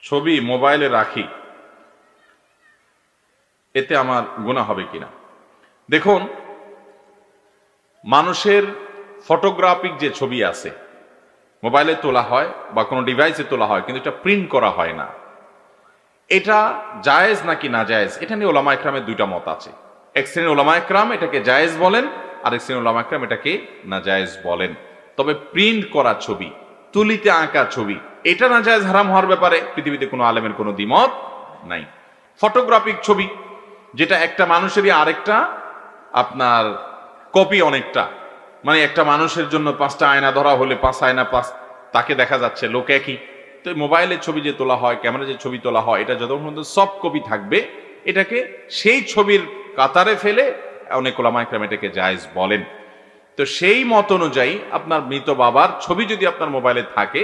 ছবি মোবাইলে রাখি, এতে আমার গুনাহ হবে কিনা? দেখুন, মানুষের ফটোগ্রাফিক যে ছবি আছে মোবাইলে তোলা হয় বা কোনো ডিভাইসে তোলা হয়, কিন্তু এটা প্রিন্ট করা হয় না। এটা জায়েজ নাকি না জায়েজ, এটা নিয়ে ওলামা একরামের দুইটা মত আছে। এক শ্রেণীর ওলামা একরাম এটাকে জায়েজ বলেন, আর এক শ্রেণীর ওলামা একরাম এটাকে না জায়েজ বলেন। তবে প্রিন্ট করা ছবি, তুলিতে আঁকা ছবি, এটা না জায়েজ হারাম হওয়ার ব্যাপারে পৃথিবীতে কোনো আলেমের কোনো দ্বিমত নাই। ফটোগ্রাফিক ছবি, যেটা একটা মানুষেরই আরেকটা আপনার কপি অনেকটা, মানে একটা মানুষের জন্য 5টা আয়না ধরা হলে 5 আয়না 5 তাকে দেখা যাচ্ছে, লোক একই। তো মোবাইলের ছবি যে তোলা হয়, ক্যামেরা যে ছবি তোলা হয়, এটা যতক্ষণ পর্যন্ত সফট কপি থাকবে, এটাকে সেই ছবির কাতারে ফেলে অনেক ওলামা একরাম এটাকে জায়েজ বলেন। তো সেই মত অনুযায়ী আপনার মৃত বাবার ছবি যদি আপনার মোবাইলে থাকে,